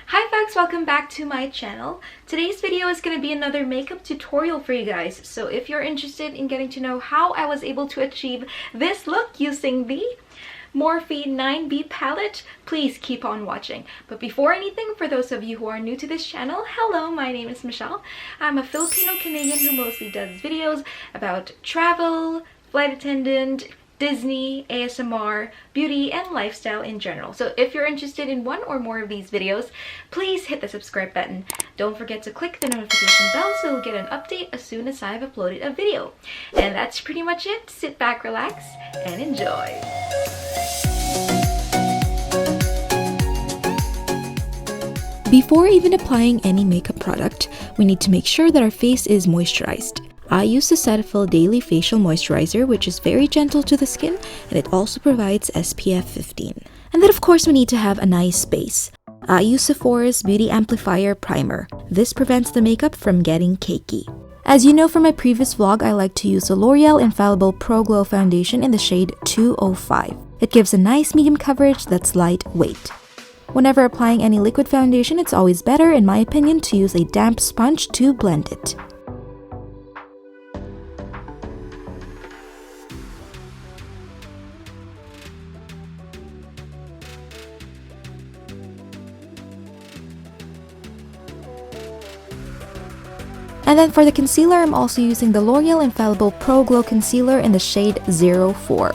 Hi folks, welcome back to my channel. Today's video is going to be another makeup tutorial for you guys. So if you're interested in getting to know how I was able to achieve this look using the Morphe 9B palette, please keep on watching. But before anything, for those of you who are new to this channel, hello, my name is Michelle. I'm a Filipino-Canadian who mostly does videos about travel, flight attendant, Disney, ASMR, beauty, and lifestyle in general. So if you're interested in one or more of these videos, please hit the subscribe button. Don't forget to click the notification bell so you'll get an update as soon as I've uploaded a video. And that's pretty much it. Sit back, relax, and enjoy. Before even applying any makeup product, we need to make sure that our face is moisturized. I use the Cetaphil Daily Facial Moisturizer, which is very gentle to the skin, and it also provides SPF 15. And then of course we need to have a nice base. I use Sephora's Beauty Amplifier Primer. This prevents the makeup from getting cakey. As you know from my previous vlog, I like to use the L'Oreal Infallible Pro Glow Foundation in the shade 205. It gives a nice medium coverage that's lightweight. Whenever applying any liquid foundation, it's always better, in my opinion, to use a damp sponge to blend it. And then for the concealer, I'm also using the L'Oreal Infallible Pro Glow Concealer in the shade 04.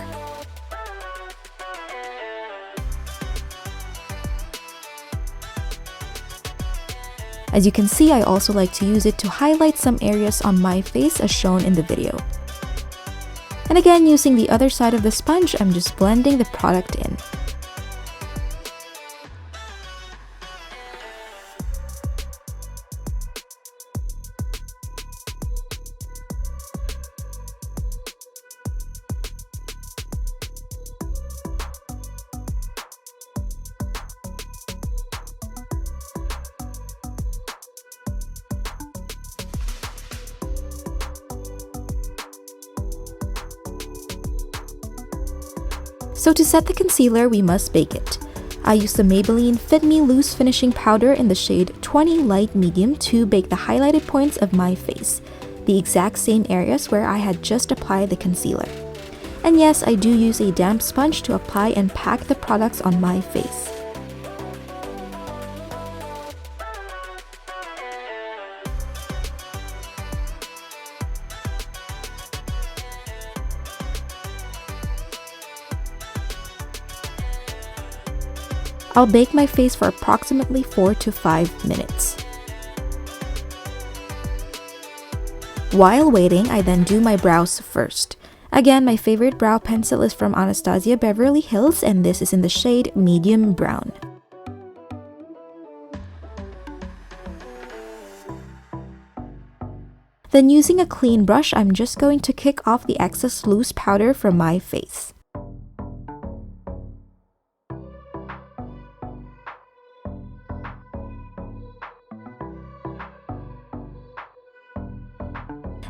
As you can see, I also like to use it to highlight some areas on my face as shown in the video. And again, using the other side of the sponge, I'm just blending the product in. So to set the concealer, we must bake it. I use the Maybelline Fit Me Loose Finishing Powder in the shade 20 Light Medium to bake the highlighted points of my face, the exact same areas where I had just applied the concealer. And yes, I do use a damp sponge to apply and pack the products on my face. I'll bake my face for approximately 4 to 5 minutes. While waiting, I then do my brows first. Again, my favorite brow pencil is from Anastasia Beverly Hills, and this is in the shade Medium Brown. Then using a clean brush, I'm just going to kick off the excess loose powder from my face.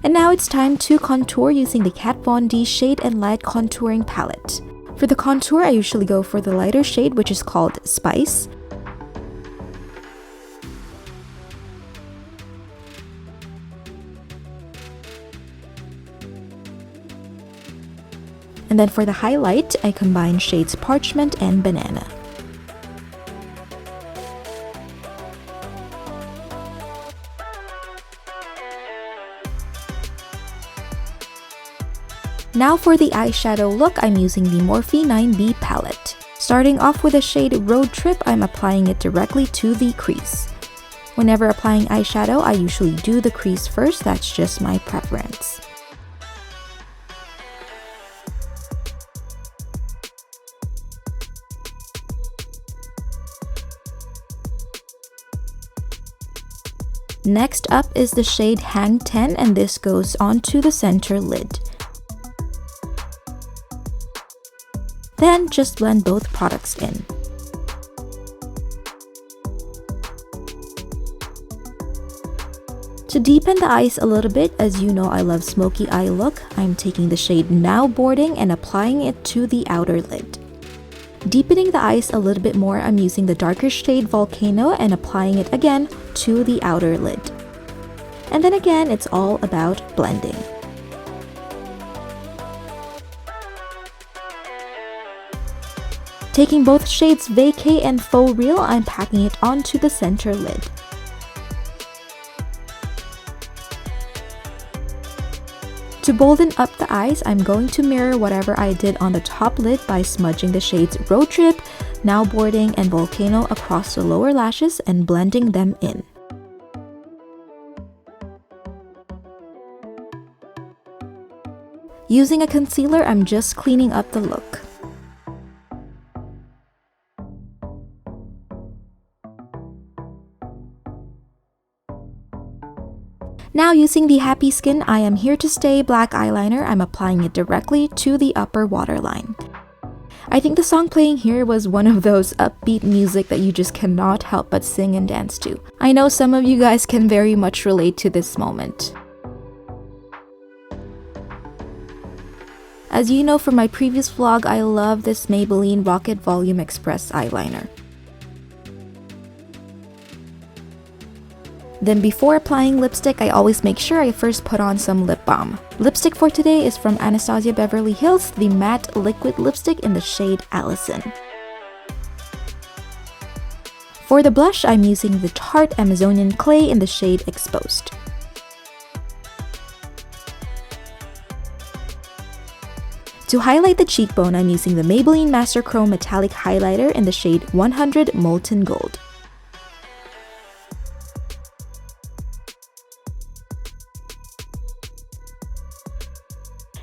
And now it's time to contour using the Kat Von D Shade and Light Contouring Palette. For the contour, I usually go for the lighter shade, which is called Spice. And then for the highlight, I combine shades Parchment and Banana. Now for the eyeshadow look, I'm using the Morphe 9B palette. Starting off with the shade Road Trip, I'm applying it directly to the crease. Whenever applying eyeshadow, I usually do the crease first, that's just my preference. Next up is the shade Hang 10, and this goes onto the center lid. Then just blend both products in. To deepen the eyes a little bit, as you know I love smoky eye look, I'm taking the shade Now Boarding and applying it to the outer lid. Deepening the eyes a little bit more, I'm using the darker shade Volcano and applying it again to the outer lid. And then again, it's all about blending. Taking both shades Vacay and Faux Real, I'm packing it onto the center lid. To bolden up the eyes, I'm going to mirror whatever I did on the top lid by smudging the shades Road Trip, Now Boarding, and Volcano across the lower lashes and blending them in. Using a concealer, I'm just cleaning up the look. Now using the Happy Skin I Am Here to Stay black eyeliner, I'm applying it directly to the upper waterline. I think the song playing here was one of those upbeat music that you just cannot help but sing and dance to. I know some of you guys can very much relate to this moment. As you know from my previous vlog, I love this Maybelline Rocket Volume Express eyeliner. Then before applying lipstick, I always make sure I first put on some lip balm. Lipstick for today is from Anastasia Beverly Hills, the matte liquid lipstick in the shade Allison. For the blush, I'm using the Tarte Amazonian Clay in the shade Exposed. To highlight the cheekbone, I'm using the Maybelline Master Chrome Metallic Highlighter in the shade 100 Molten Gold.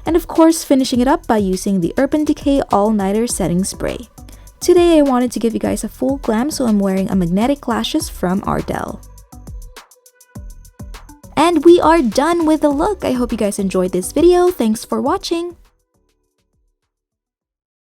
And of course, finishing it up by using the Urban Decay All Nighter Setting Spray. Today I wanted to give you guys a full glam, so I'm wearing a magnetic lashes from Ardell. And we are done with the look. I hope you guys enjoyed this video. Thanks for watching.